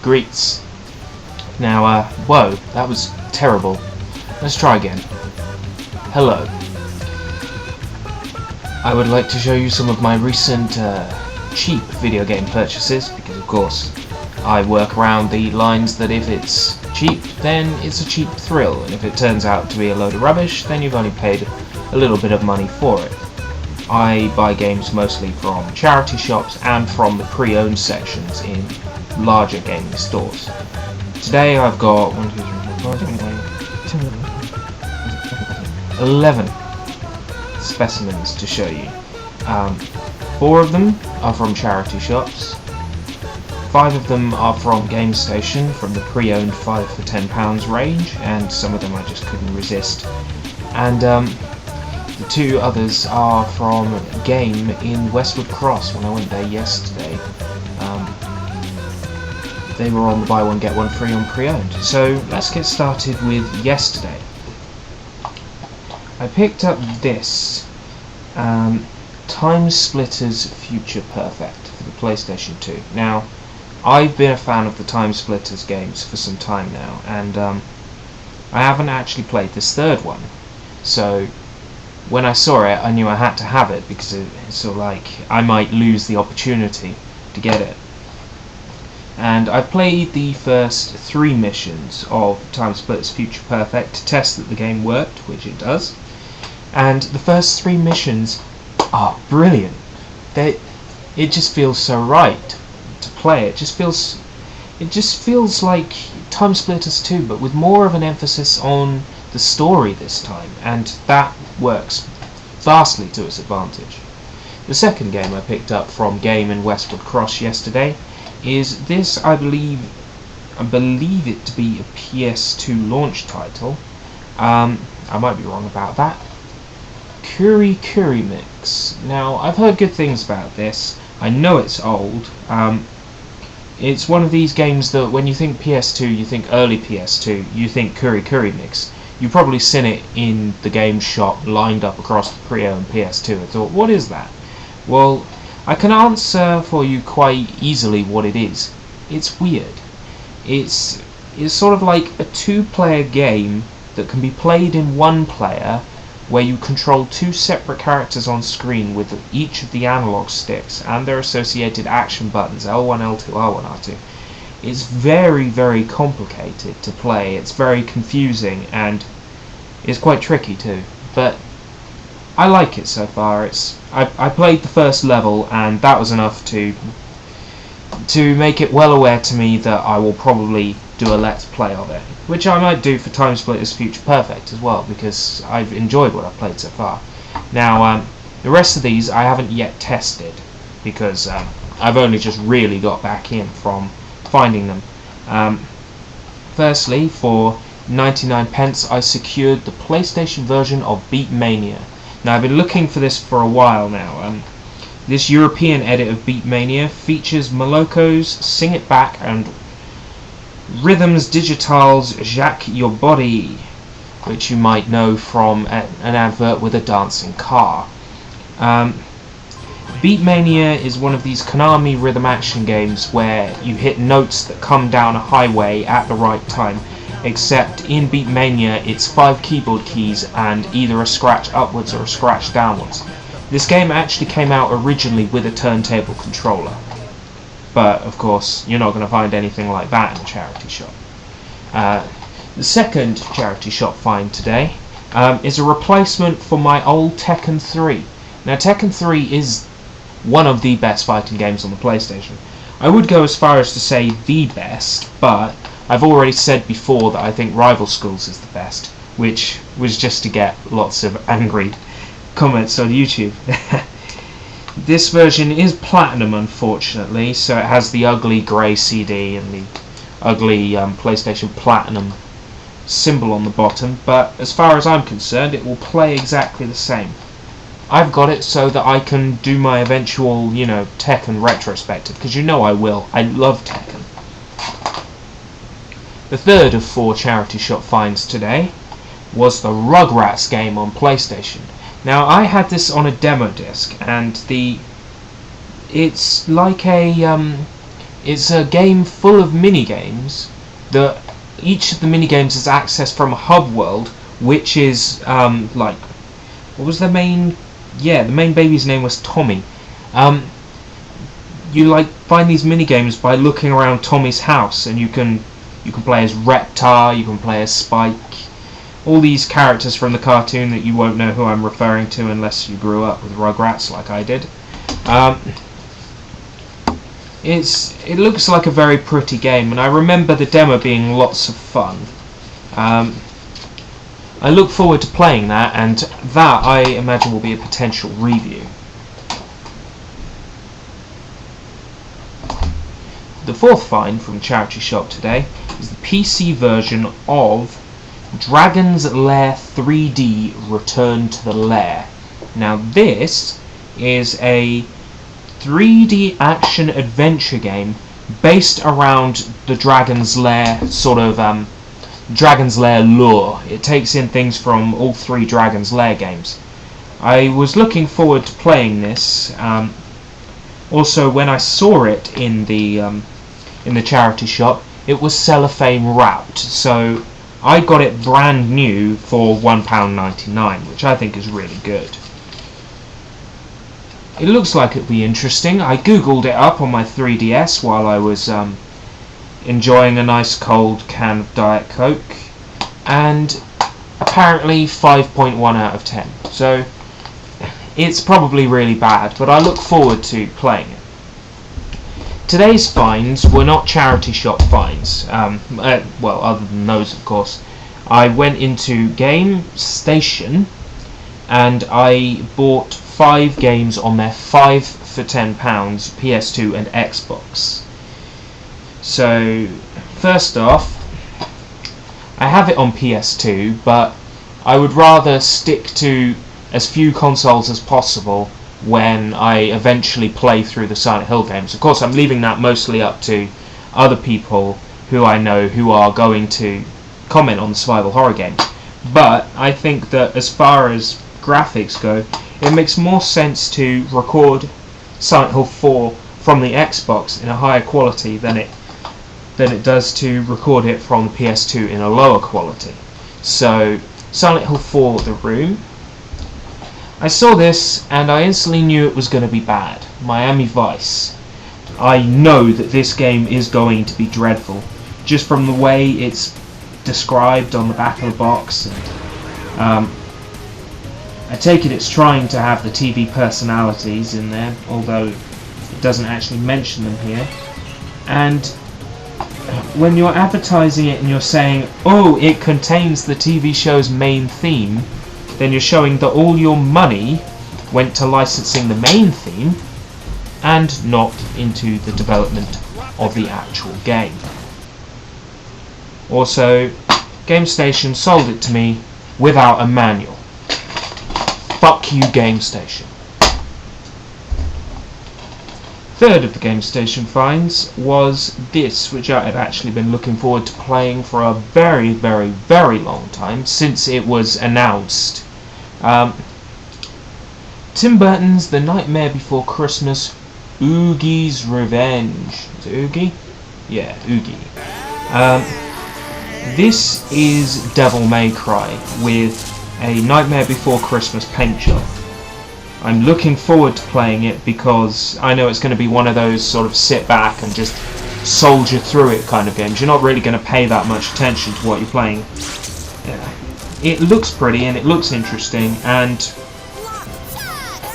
greets. Now, whoa, that was terrible. Let's try again. Hello. I would like to show you some of my recent cheap video game purchases, because of course I work around the lines that if it's cheap, then it's a cheap thrill, and if it turns out to be a load of rubbish, then you've only paid a little bit of money for it. I buy games mostly from charity shops and from the pre-owned sections in larger gaming stores. Today I've got 11 specimens to show you. 4 of them are from charity shops, 5 of them are from GameStation from the pre-owned 5 for £10 range, and some of them I just couldn't resist. And the 2 others are from Game in Westwood Cross when I went there yesterday. They were on the buy one get one free on pre-owned. So let's get started with yesterday. I picked up this Time Splitters Future Perfect for the PlayStation 2. Now, I've been a fan of the Time Splitters games for some time now, and I haven't actually played this third one. So when I saw it, I knew I had to have it, because it's sort of like I might lose the opportunity to get it. And I played the first 3 missions of Time Splitters Future Perfect to test that the game worked, which it does. And the first 3 missions are brilliant. It just feels so right to play. It just feels like Time Splitters 2, but with more of an emphasis on the story this time, and that works vastly to its advantage. The second game I picked up from Game in Westwood Cross yesterday is this. I believe it to be a PS2 launch title. I might be wrong about that. Curry Curry Mix. Now, I've heard good things about this. I know it's old. It's one of these games that when you think PS2, you think early PS2, you think Curry Curry Mix. You've probably seen it in the game shop lined up across the pre-owned PS2 and thought, what is that? Well, I can answer for you quite easily what it is. It's weird. It's sort of like a 2-player game that can be played in 1 player, where you control 2 separate characters on screen with each of the analog sticks and their associated action buttons, L1, L2, R1, R2. It's very, very complicated to play. It's very confusing, and it's quite tricky too. But I like it so far. I played the first level, and that was enough to make it well aware to me that I will probably do a let's play of it, which I might do for Time Splitters Future Perfect as well, because I've enjoyed what I've played so far. Now, the rest of these I haven't yet tested, because I've only just really got back in from finding them. Firstly, for 99 pence, I secured the PlayStation version of Beatmania. Now, I've been looking for this for a while now. This European edit of Beatmania features Moloko's Sing It Back and Rhythms Digital's Jacques Your Body, which you might know from an advert with a dancing car. Beatmania is one of these Konami rhythm action games where you hit notes that come down a highway at the right time, except in Beatmania it's 5 keyboard keys and either a scratch upwards or a scratch downwards. This game actually came out originally with a turntable controller, but of course you're not going to find anything like that in a charity shop. The second charity shop find today is a replacement for my old Tekken 3. Now, Tekken 3 is one of the best fighting games on the PlayStation. I would go as far as to say the best, but I've already said before that I think Rival Schools is the best, which was just to get lots of angry comments on YouTube. This version is Platinum, unfortunately, so it has the ugly grey CD and the ugly PlayStation Platinum symbol on the bottom, but as far as I'm concerned, it will play exactly the same. I've got it so that I can do my eventual, Tekken retrospective, because I will. I love Tekken. The third of 4 charity shop finds today was the Rugrats game on PlayStation. Now, I had this on a demo disc, and it's like a It's a game full of mini-games. Each of the mini-games is accessed from a hub world, which is like, what was the main? Yeah, the main baby's name was Tommy. You like find these mini games by looking around Tommy's house, and you can play as Reptar, you can play as Spike, all these characters from the cartoon that you won't know who I'm referring to unless you grew up with Rugrats like I did. It looks like a very pretty game, and I remember the demo being lots of fun. I look forward to playing that, and that I imagine will be a potential review. The fourth find from Charity Shop today is the PC version of Dragon's Lair 3D Return to the Lair. Now this is a 3D action adventure game based around the Dragon's Lair sort of Dragon's Lair lore. It takes in things from all three Dragon's Lair games. I was looking forward to playing this. Also, when I saw it in the charity shop, it was cellophane wrapped, so I got it brand new for £1.99, which I think is really good. It looks like it'll be interesting. I googled it up on my 3DS while I was enjoying a nice cold can of Diet Coke, and apparently 5.1 out of 10. So it's probably really bad, but I look forward to playing it. Today's finds were not charity shop finds, well, other than those, of course. I went into Game Station and I bought 5 games on their 5 for £10 PS2 and Xbox. So, first off, I have it on PS2, but I would rather stick to as few consoles as possible when I eventually play through the Silent Hill games. Of course, I'm leaving that mostly up to other people who I know who are going to comment on the survival horror games. But I think that as far as graphics go, it makes more sense to record Silent Hill 4 from the Xbox in a higher quality than it does to record it from the PS2 in a lower quality. So, Silent Hill 4 The Room. I saw this and I instantly knew it was going to be bad. Miami Vice. I know that this game is going to be dreadful, just from the way it's described on the back of the box. And, I take it it's trying to have the TV personalities in there, although it doesn't actually mention them here. And when you're advertising it and you're saying, oh, it contains the TV show's main theme, then you're showing that all your money went to licensing the main theme and not into the development of the actual game. Also, GameStation sold it to me without a manual. Fuck you, GameStation. Third of the GameStation finds was this, which I had actually been looking forward to playing for a very, very, very long time, since it was announced. Tim Burton's The Nightmare Before Christmas, Oogie's Revenge. Is it Oogie? Yeah, Oogie. This is Devil May Cry with a Nightmare Before Christmas paint job. I'm looking forward to playing it because I know it's going to be one of those sort of sit back and just soldier through it kind of games. You're not really going to pay that much attention to what you're playing. It looks pretty and it looks interesting, and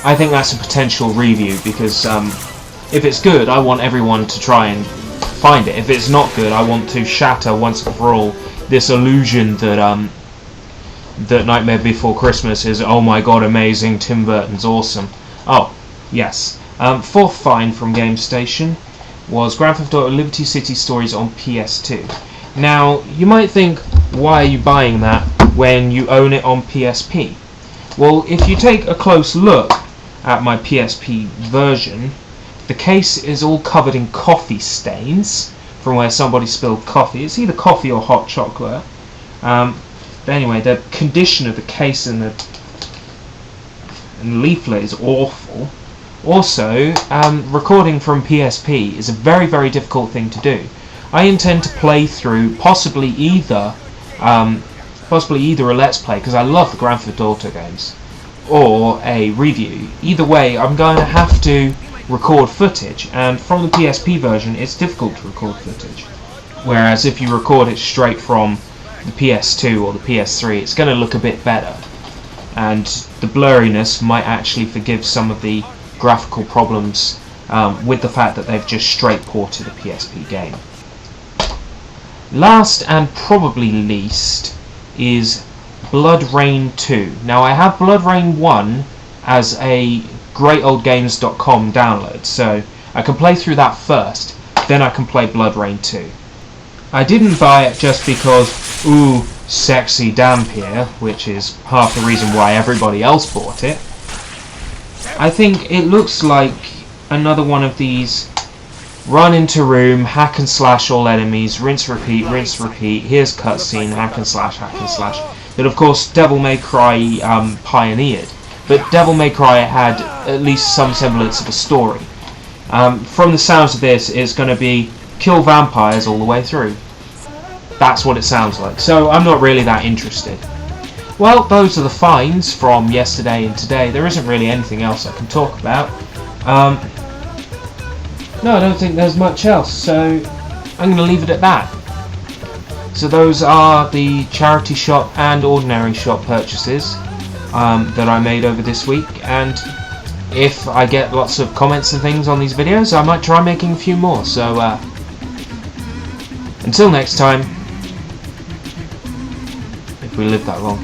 I think that's a potential review because if it's good, I want everyone to try and find it. If it's not good, I want to shatter once and for all this illusion that that Nightmare Before Christmas is, oh my god, amazing, Tim Burton's awesome. Oh, yes. Fourth find from GameStation was Grand Theft Auto Liberty City Stories on PS2. Now, you might think, why are you buying that when you own it on PSP? Well, if you take a close look at my PSP version, the case is all covered in coffee stains from where somebody spilled coffee. It's either coffee or hot chocolate. But anyway, the condition of the case and the leaflet is awful. Also, recording from PSP is a very, very difficult thing to do. I intend to play through possibly either a Let's Play, because I love the Grand Theft Auto games, or a review. Either way, I'm going to have to record footage, and from the PSP version it's difficult to record footage, whereas if you record it straight from the PS2 or the PS3 it's going to look a bit better, and the blurriness might actually forgive some of the graphical problems with the fact that they've just straight ported a PSP game. Last and probably least is Blood Rain 2. Now I have Blood Rain 1 as a greatoldgames.com download, so I can play through that first, then I can play Blood Rain 2. I didn't buy it just because, ooh, sexy Dampier, which is half the reason why everybody else bought it. I think it looks like another one of these run into room, hack and slash all enemies, rinse repeat, here's cutscene, hack and slash, that of course Devil May Cry pioneered. But Devil May Cry had at least some semblance of a story. From the sounds of this, it's going to be kill vampires all the way through. That's what it sounds like, so I'm not really that interested. Well, those are the finds from yesterday and today. There isn't really anything else I can talk about. No, I don't think there's much else, so I'm going to leave it at that. So those are the charity shop and ordinary shop purchases that I made over this week, and if I get lots of comments and things on these videos, I might try making a few more. So until next time, if we live that long.